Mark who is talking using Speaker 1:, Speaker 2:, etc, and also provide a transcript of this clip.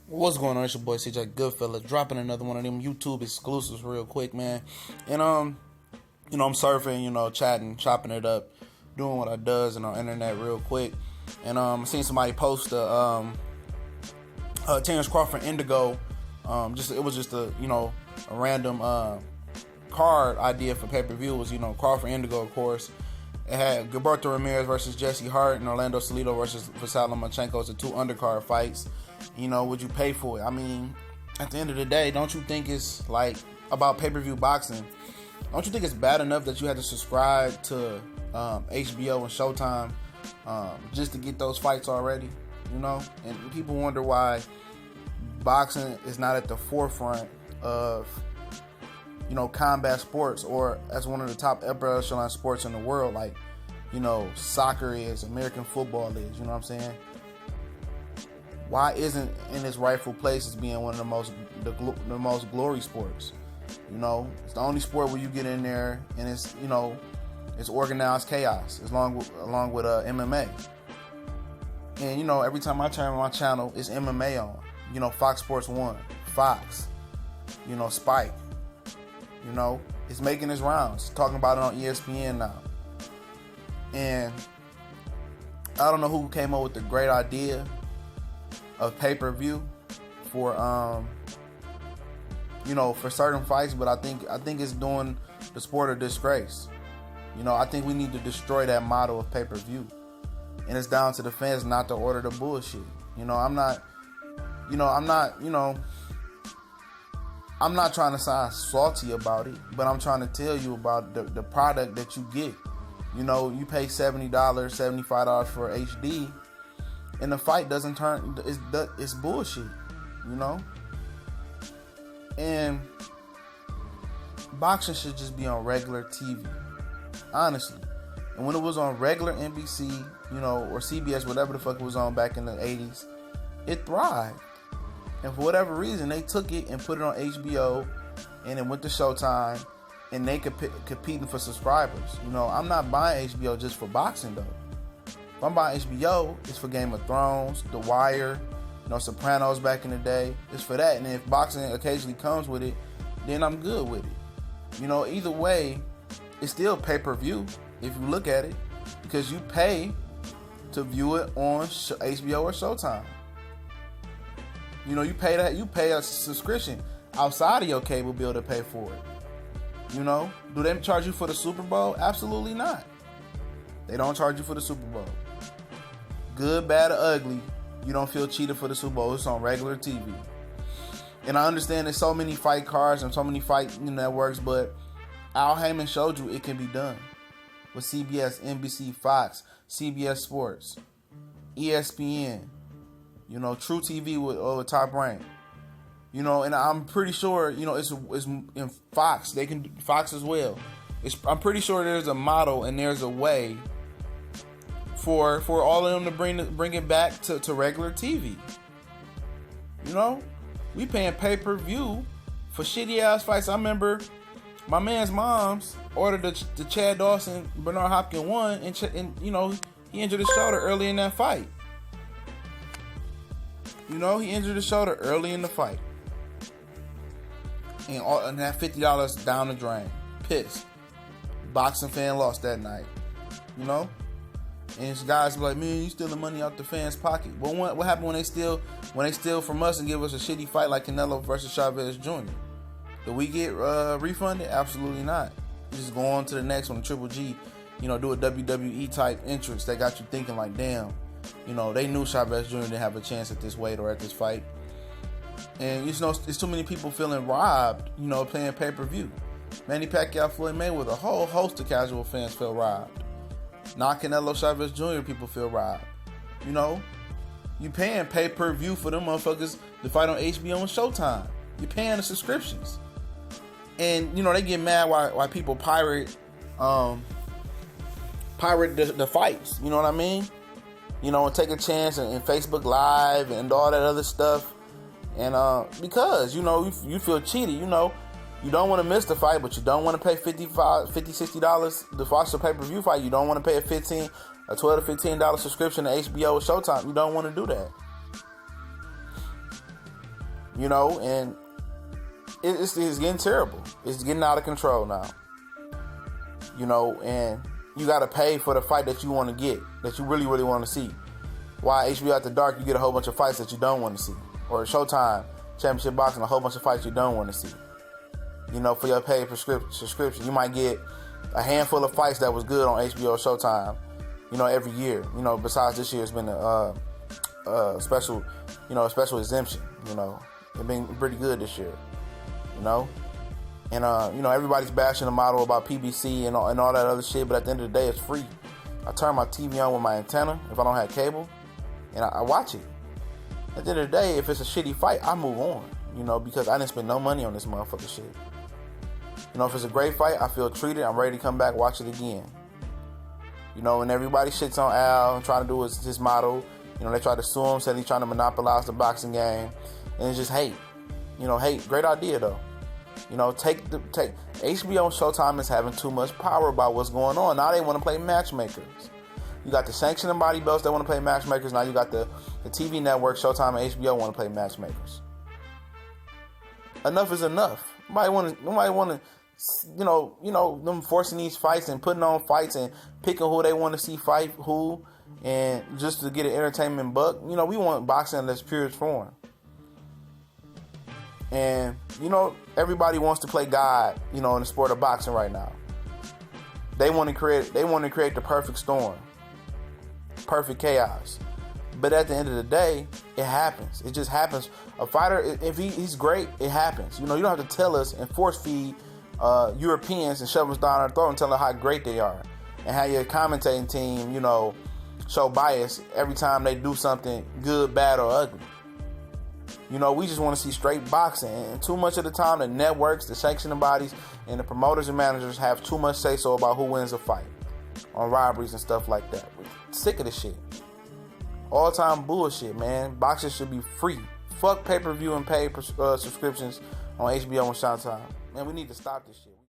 Speaker 1: What's going on? It's your boy CJ Goodfella, dropping another one of them YouTube exclusives real quick, man. And I'm surfing, chatting, chopping it up, doing what I does on the internet real quick. And I seen somebody post a Terrence Crawford Indigo. It was just a random card idea for pay-per-view. It was Crawford Indigo, of course. It had Gilberto Ramirez versus Jesse Hart and Orlando Salido versus Vasily Lomachenko. It's the two undercard fights. Would you pay for it? I mean, at the end of the day, don't you think it's like about pay-per-view boxing? Don't you think it's bad enough that you had to subscribe to HBO and Showtime just to get those fights already? And people wonder why boxing is not at the forefront of combat sports, or as one of the top upper echelon sports in the world, like soccer is, American football is. You know what I'm saying? Why isn't in its rightful place as being one of the most glory sports? It's the only sport where you get in there and it's it's organized chaos, along with MMA. And every time I turn on my channel, it's MMA on. Fox Sports 1, Fox, Spike. It's making its rounds, talking about it on ESPN now. And I don't know who came up with the great idea of pay-per-view for for certain fights, but I think it's doing the sport a disgrace. I think we need to destroy that model of pay-per-view. And it's down to the fans not to order the bullshit. I'm not trying to sound salty about it, but I'm trying to tell you about the product that you get. You pay $70, $75 for HD, and the fight doesn't turn. It's bullshit. And boxing should just be on regular TV, honestly. And when it was on regular NBC, or CBS, whatever the fuck it was on back in the 80s, it thrived. And for whatever reason, they took it and put it on HBO, and it went to Showtime, and they competing for subscribers. I'm not buying HBO just for boxing, though. If I'm buying HBO, it's for Game of Thrones, The Wire, Sopranos back in the day. It's for that. And if boxing occasionally comes with it, then I'm good with it. Either way, it's still pay-per-view if you look at it, because you pay to view it on HBO or Showtime. You pay a subscription outside of your cable bill to pay for it. Do they charge you for the Super Bowl? Absolutely not. They don't charge you for the Super Bowl. Good, bad, or ugly, you don't feel cheated for the Super Bowl. It's on regular TV. And I understand there's so many fight cards and so many fight networks, but Al Heyman showed you it can be done with CBS, NBC, Fox, CBS Sports, ESPN. True TV with Top Rank. And I'm pretty sure, it's in Fox. They can do Fox as well. I'm pretty sure there's a model and there's a way for all of them to bring it back to regular TV. We paying pay-per-view for shitty ass fights. I remember my man's mom's ordered the Chad Dawson Bernard Hopkins one, and he injured his shoulder early in that fight. He injured his shoulder early in the fight. And that $50 down the drain. Pissed. Boxing fan lost that night. And guys be like, man, you stealing money out the fans' pocket. Well, what happened when they steal from us and give us a shitty fight like Canelo versus Chavez Jr.? Do we get refunded? Absolutely not. You just go on to the next one, Triple G. Do a WWE type entrance that got you thinking like, damn. They knew Chavez Jr. didn't have a chance at this weight or at this fight. And, it's too many people feeling robbed, playing pay-per-view. Manny Pacquiao, Floyd Mayweather, a whole host of casual fans feel robbed. Not Canelo, Chavez Jr. people feel robbed. You paying pay-per-view for them motherfuckers to fight on HBO and Showtime. You're paying the subscriptions. And, they get mad why people pirate the fights. You know what I mean? And take a chance and Facebook Live and all that other stuff. And because, you feel cheated, you don't want to miss the fight, but you don't want to pay $60 to watch the pay-per-view fight. You don't want to pay a $12 to $15 subscription to HBO or Showtime. You don't want to do that. and it's getting terrible. It's getting out of control now. And you got to pay for the fight that you want to get, that you really, really want to see. Why HBO After Dark, you get a whole bunch of fights that you don't want to see. Or Showtime, Championship Boxing, a whole bunch of fights you don't want to see. For your paid subscription, you might get a handful of fights that was good on HBO Showtime, every year. Besides this year, it's been a special, a special exemption. It's been pretty good this year. And everybody's bashing the model about PBC and all that other shit, but at the end of the day, it's free. I turn my TV on with my antenna if I don't have cable, and I watch it. At the end of the day, if it's a shitty fight, I move on, because I didn't spend no money on this motherfucker shit. If it's a great fight, I feel treated, I'm ready to come back, watch it again. And everybody shits on Al and trying to do his model. They try to sue him, said he's trying to monopolize the boxing game, and it's just hate. Hate. Great idea though. Take HBO and Showtime is having too much power about what's going on. Now they want to play matchmakers. You got the sanctioning body belts that want to play matchmakers. Now you got the TV network, Showtime and HBO want to play matchmakers. Enough is enough. Nobody want to, them forcing these fights and putting on fights and picking who they want to see fight who, and just to get an entertainment buck. We want boxing in its purest form. And, everybody wants to play God, in the sport of boxing right now. They want to create the perfect storm. Perfect chaos. But at the end of the day, it happens. It just happens. A fighter, if he's great, it happens. You don't have to tell us and force feed Europeans and shove us down our throat and tell us how great they are. And how your commentating team, show bias every time they do something good, bad, or ugly. We just want to see straight boxing. And too much of the time, the networks, the sanctioning bodies, and the promoters and managers have too much say-so about who wins a fight on robberies and stuff like that. We're sick of this shit. All-time bullshit, man. Boxing should be free. Fuck pay-per-view and paid subscriptions on HBO and Showtime. Man, we need to stop this shit.